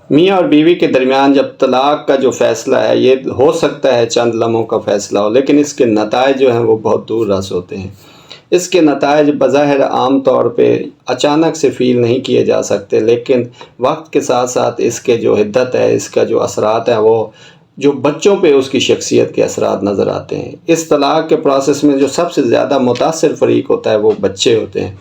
میاں اور بیوی کے درمیان جب طلاق کا جو فیصلہ ہے یہ ہو سکتا ہے چند لمحوں کا فیصلہ ہو، لیکن اس کے نتائج جو ہیں وہ بہت دور رس ہوتے ہیں۔ اس کے نتائج بظاہر عام طور پہ اچانک سے فیل نہیں کیے جا سکتے، لیکن وقت کے ساتھ ساتھ اس کے جو حدت ہے، اس کا جو اثرات ہیں، وہ جو بچوں پہ اس کی شخصیت کے اثرات نظر آتے ہیں۔ اس طلاق کے پروسیس میں جو سب سے زیادہ متاثر فریق ہوتا ہے وہ بچے ہوتے ہیں۔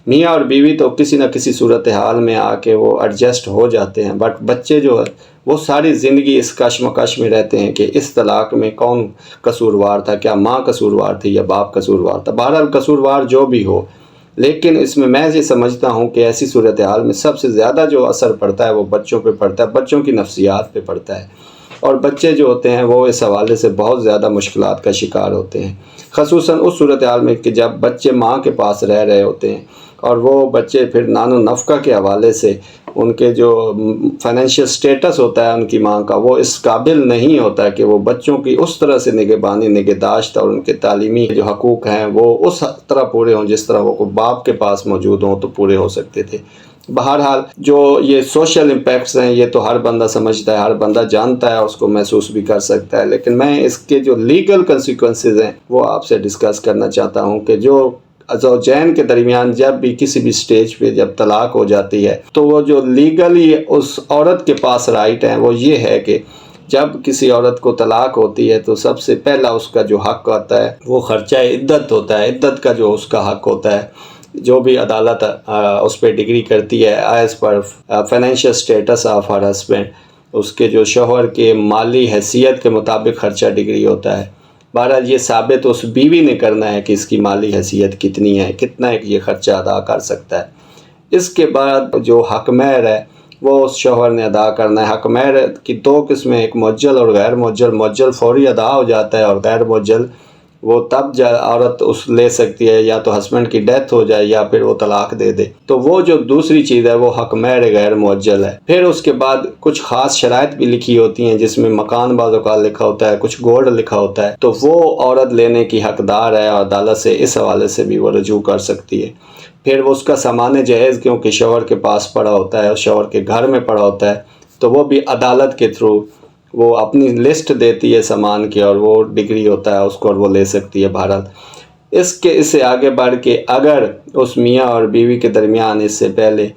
میاں اور بیوی تو کسی نہ کسی صورتحال میں آ کے وہ ایڈجسٹ ہو جاتے ہیں، بٹ بچے جو ہے وہ ساری زندگی اس کشمکش میں رہتے ہیں کہ اس طلاق میں کون قصوروار تھا، کیا ماں قصوروار تھی یا باپ قصوروار تھا۔ بہرحال قصوروار جو بھی ہو، لیکن اس میں یہ سمجھتا ہوں کہ ایسی صورتحال میں سب سے زیادہ جو اثر پڑتا ہے وہ بچوں پہ پڑتا ہے، بچوں کی نفسیات پہ پڑتا ہے، اور بچے جو ہوتے ہیں وہ اس حوالے سے بہت زیادہ مشکلات کا شکار ہوتے ہیں، خصوصاً اس صورتحال میں کہ جب بچے ماں کے پاس رہ رہے ہوتے ہیں اور وہ بچے پھر نان و نفقہ کے حوالے سے ان کے جو فائنینشیل سٹیٹس ہوتا ہے ان کی ماں کا، وہ اس قابل نہیں ہوتا کہ وہ بچوں کی اس طرح سے نگہبانی نگہداشت اور ان کے تعلیمی جو حقوق ہیں وہ اس طرح پورے ہوں جس طرح وہ باپ کے پاس موجود ہوں تو پورے ہو سکتے تھے۔ بہرحال جو یہ سوشل امپیکٹس ہیں یہ تو ہر بندہ سمجھتا ہے، ہر بندہ جانتا ہے، اس کو محسوس بھی کر سکتا ہے، لیکن میں اس کے جو لیگل کنسیکوینسز ہیں وہ آپ سے ڈسکس کرنا چاہتا ہوں کہ جو زوجین کے درمیان جب بھی کسی بھی سٹیج پہ جب طلاق ہو جاتی ہے تو وہ جو لیگلی اس عورت کے پاس رائٹ ہیں وہ یہ ہے کہ جب کسی عورت کو طلاق ہوتی ہے تو سب سے پہلا اس کا جو حق آتا ہے وہ خرچہ عدت ہوتا ہے، عدت کا جو اس کا حق ہوتا ہے، جو بھی عدالت اس پہ ڈگری کرتی ہے as per financial status of her husband, اس کے جو شوہر کے مالی حیثیت کے مطابق خرچہ ڈگری ہوتا ہے۔ بہرحال یہ ثابت اس بیوی نے کرنا ہے کہ اس کی مالی حیثیت کتنی ہے، کتنا یہ خرچہ ادا کر سکتا ہے۔ اس کے بعد جو حق مہر ہے وہ اس شوہر نے ادا کرنا ہے۔ حق مہر کی دو قسمیں، ایک مؤجل اور غیر مؤجل۔ مؤجل فوری ادا ہو جاتا ہے اور غیر مؤجل وہ تب عورت اس لے سکتی ہے یا تو ہسبینڈ کی ڈیتھ ہو جائے یا پھر وہ طلاق دے دے، تو وہ جو دوسری چیز ہے وہ حق مہر غیر مؤجل ہے۔ پھر اس کے بعد کچھ خاص شرائط بھی لکھی ہوتی ہیں جس میں مکان بعض اوقات لکھا ہوتا ہے، کچھ گولڈ لکھا ہوتا ہے، تو وہ عورت لینے کی حقدار ہے اور عدالت سے اس حوالے سے بھی وہ رجوع کر سکتی ہے۔ پھر وہ اس کا سامان جہیز کیونکہ شوہر کے پاس پڑا ہوتا ہے اور شوہر کے گھر میں پڑا ہوتا ہے تو وہ بھی عدالت کے تھرو وہ اپنی لسٹ دیتی ہے سامان کی اور وہ ڈگری ہوتا ہے اس کو اور وہ لے سکتی ہے۔ بہرحال اس سے آگے بڑھ کے اگر اس میاں اور بیوی کے درمیان اس سے پہلے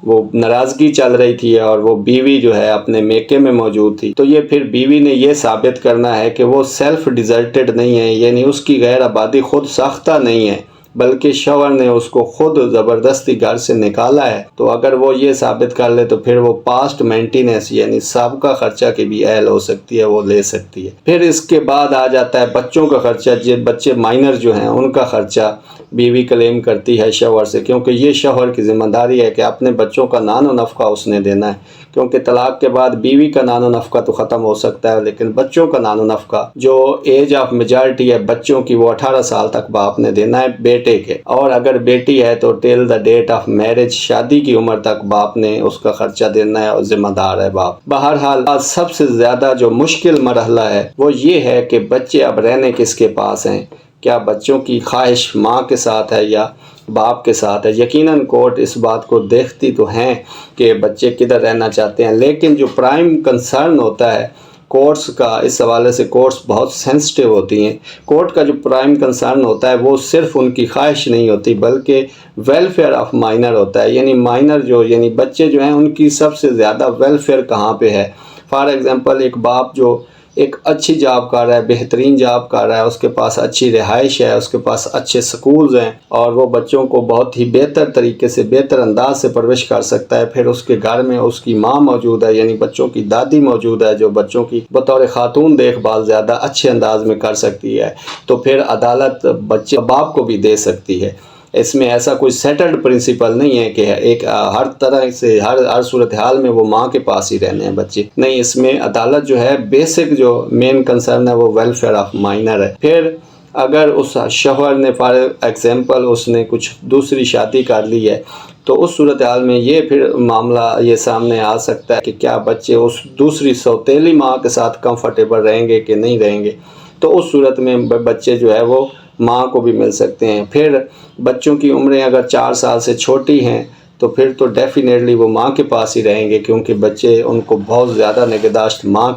وہ ناراضگی چل رہی تھی اور وہ بیوی جو ہے اپنے میکے میں موجود تھی تو یہ پھر بیوی نے یہ ثابت کرنا ہے کہ وہ سیلف ڈیزرٹڈ نہیں ہے، یعنی اس کی غیر آبادی خود ساختہ نہیں ہے بلکہ شوہر نے اس کو خود زبردستی گھر سے نکالا ہے۔ تو اگر وہ یہ ثابت کر لے تو پھر وہ پاسٹ مینٹیننس یعنی سابقہ خرچہ کی بھی اہل ہو سکتی ہے، وہ لے سکتی ہے۔ پھر اس کے بعد آ جاتا ہے بچوں کا خرچہ۔ بچے مائنر جو ہیں ان کا خرچہ بیوی کلیم کرتی ہے شوہر سے، کیونکہ یہ شوہر کی ذمہ داری ہے کہ اپنے بچوں کا نان و نفقہ اس نے دینا ہے، کیونکہ طلاق کے بعد بیوی کا نان و نفقہ تو ختم ہو سکتا ہے لیکن بچوں کا نان و نفقہ جو ایج آف میجارٹی ہے بچوں کی وہ 18 سال تک باپ نے دینا ہے بیٹے کے، اور اگر بیٹی ہے تو ٹل دا ڈیٹ آف میرج شادی کی عمر تک باپ نے اس کا خرچہ دینا ہے اور ذمہ دار ہے باپ۔ بہرحال سب سے زیادہ جو مشکل مرحلہ ہے وہ یہ ہے کہ بچے اب رہنے کس کے پاس ہیں، کیا بچوں کی خواہش ماں کے ساتھ ہے یا باپ کے ساتھ ہے۔ یقیناً کورٹ اس بات کو دیکھتی تو ہیں کہ بچے کدھر رہنا چاہتے ہیں، لیکن جو پرائم کنسرن ہوتا ہے کورٹس کا، اس حوالے سے کورٹس بہت سینسٹیو ہوتی ہیں۔ کورٹ کا جو پرائم کنسرن ہوتا ہے وہ صرف ان کی خواہش نہیں ہوتی بلکہ ویلفیئر آف مائنر ہوتا ہے، یعنی مائنر یعنی بچے جو ہیں ان کی سب سے زیادہ ویلفیئر کہاں پہ ہے۔ فار ایگزامپل ایک باپ جو ایک اچھی جاب کر رہا ہے، بہترین جاب کر رہا ہے، اس کے پاس اچھی رہائش ہے، اس کے پاس اچھے سکولز ہیں اور وہ بچوں کو بہت ہی بہتر طریقے سے بہتر انداز سے پرورش کر سکتا ہے۔ پھر اس کے گھر میں اس کی ماں موجود ہے، یعنی بچوں کی دادی موجود ہے جو بچوں کی بطور خاتون دیکھ بھال زیادہ اچھے انداز میں کر سکتی ہے، تو پھر عدالت بچے باپ کو بھی دے سکتی ہے۔ اس میں ایسا کوئی سیٹلڈ پرنسپل نہیں ہے کہ ایک ہر طرح سے ہر صورتحال میں وہ ماں کے پاس ہی رہنے ہیں بچے، نہیں، اس میں عدالت جو ہے بیسک جو مین کنسرن ہے وہ ویلفیئر آف مائنر ہے۔ پھر اگر اس شوہر نے فار ایگزامپل اس نے کچھ دوسری شادی کر لی ہے تو اس صورتحال میں یہ پھر معاملہ یہ سامنے آ سکتا ہے کہ کیا بچے اس دوسری سوتیلی ماں کے ساتھ کمفرٹیبل رہیں گے کہ نہیں رہیں گے، تو اس صورت میں بچے جو ہے وہ ماں کو بھی مل سکتے ہیں۔ پھر بچوں کی عمریں اگر 4 سال سے چھوٹی ہیں تو پھر تو ڈیفینیٹلی وہ ماں کے پاس ہی رہیں گے، کیونکہ بچے ان کو بہت زیادہ نگہداشت ماں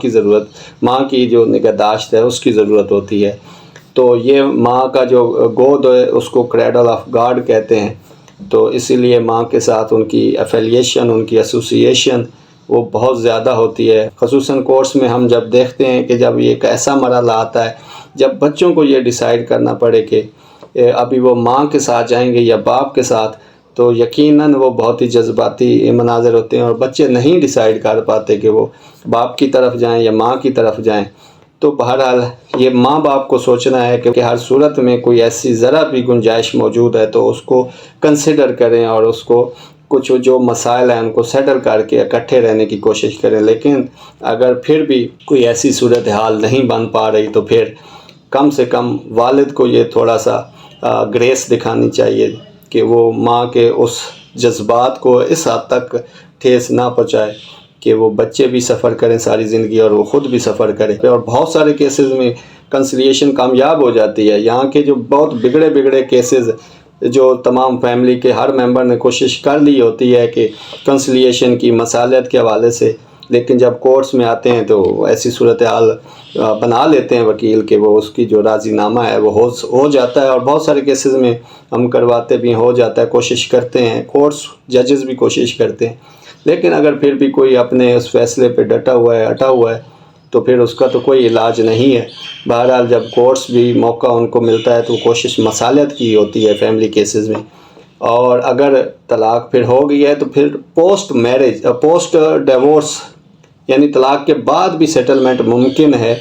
کی جو نگہداشت ہے اس کی ضرورت ہوتی ہے۔ تو یہ ماں کا جو گود ہے اس کو کریڈل آف گاڈ کہتے ہیں، تو اسی لیے ماں کے ساتھ ان کی ایفیلیشن، ان کی ایسوسیشن وہ بہت زیادہ ہوتی ہے۔ خصوصاً کورس میں ہم جب دیکھتے ہیں کہ جب ایک ایسا مرحلہ آتا ہے جب بچوں کو یہ ڈیسائیڈ کرنا پڑے کہ ابھی وہ ماں کے ساتھ جائیں گے یا باپ کے ساتھ، تو یقیناً وہ بہت ہی جذباتی مناظر ہوتے ہیں اور بچے نہیں ڈیسائیڈ کر پاتے کہ وہ باپ کی طرف جائیں یا ماں کی طرف جائیں۔ تو بہرحال یہ ماں باپ کو سوچنا ہے کہ ہر صورت میں کوئی ایسی ذرا بھی گنجائش موجود ہے تو اس کو کنسیڈر کریں اور اس کو کچھ جو مسائل ہیں ان کو سیٹل کر کے اکٹھے رہنے کی کوشش کریں۔ لیکن اگر پھر بھی کوئی ایسی صورتحال نہیں بن پا رہی تو پھر کم سے کم والد کو یہ تھوڑا سا گریس دکھانی چاہیے کہ وہ ماں کے اس جذبات کو اس حد تک ٹھیس نہ پہنچائے کہ وہ بچے بھی سفر کریں ساری زندگی اور وہ خود بھی سفر کرے۔ اور بہت سارے کیسز میں کنسیلیشن کامیاب ہو جاتی ہے۔ یہاں کے جو بہت بگڑے کیسز جو تمام فیملی کے ہر ممبر نے کوشش کر لی ہوتی ہے کہ کنسیلیشن کی، مصالحت کے حوالے سے، لیکن جب کورٹس میں آتے ہیں تو ایسی صورتحال بنا لیتے ہیں وکیل کہ وہ اس کی جو راضی نامہ ہے وہ ہو جاتا ہے، اور بہت سارے کیسز میں ہم کرواتے بھی ہو جاتا ہے، کوشش کرتے ہیں، کورٹس ججز بھی کوشش کرتے ہیں۔ لیکن اگر پھر بھی کوئی اپنے اس فیصلے پہ ڈٹا ہوا ہے، اٹا ہوا ہے، تو پھر اس کا تو کوئی علاج نہیں ہے۔ بہرحال جب کورٹس بھی موقع ان کو ملتا ہے تو کوشش مصالحت کی ہوتی ہے فیملی کیسز میں، اور اگر طلاق پھر ہو گئی ہے تو پھر پوسٹ ڈیورس یعنی طلاق کے بعد بھی سیٹلمنٹ ممکن ہے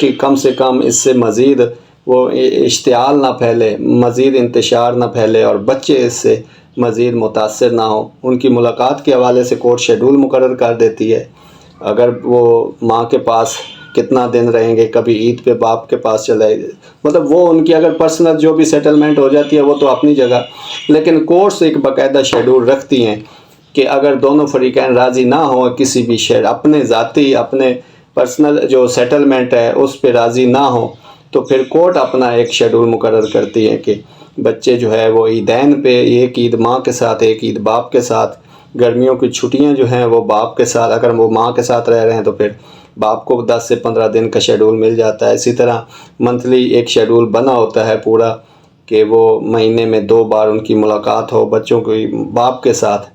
کہ کم سے کم اس سے مزید وہ اشتعال نہ پھیلے، مزید انتشار نہ پھیلے اور بچے اس سے مزید متاثر نہ ہوں۔ ان کی ملاقات کے حوالے سے کورٹ شیڈول مقرر کر دیتی ہے، اگر وہ ماں کے پاس کتنا دن رہیں گے، کبھی عید پہ باپ کے پاس چلے، مطلب وہ ان کی اگر پرسنل جو بھی سیٹلمنٹ ہو جاتی ہے وہ تو اپنی جگہ، لیکن کورٹس ایک باقاعدہ شیڈول رکھتی ہیں کہ اگر دونوں فریقین راضی نہ ہوں کسی بھی اپنے ذاتی اپنے پرسنل جو سیٹلمنٹ ہے اس پہ راضی نہ ہوں، تو پھر کورٹ اپنا ایک شیڈول مقرر کرتی ہے کہ بچے جو ہے وہ عیدین پہ ایک عید ماں کے ساتھ، ایک عید باپ کے ساتھ، گرمیوں کی چھٹیاں جو ہیں وہ باپ کے ساتھ، اگر وہ ماں کے ساتھ رہ رہے ہیں تو پھر باپ کو 10 سے 15 دن کا شیڈول مل جاتا ہے۔ اسی طرح منتھلی ایک شیڈول بنا ہوتا ہے پورا کہ وہ مہینے میں 2 بار ان کی ملاقات ہو بچوں کی باپ کے ساتھ۔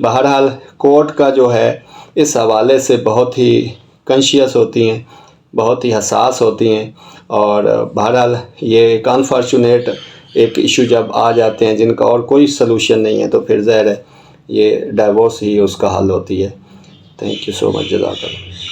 بہرحال کورٹ کا جو ہے اس حوالے سے بہت ہی کنشیس ہوتی ہیں، بہت ہی حساس ہوتی ہیں، اور بہرحال یہ ایک انفارچونیٹ ایک ایشو جب آ جاتے ہیں جن کا اور کوئی سلوشن نہیں ہے تو پھر ظاہر ہے یہ ڈائیورس ہی اس کا حل ہوتی ہے۔ تھینک یو سو مچ، جزاک اللہ۔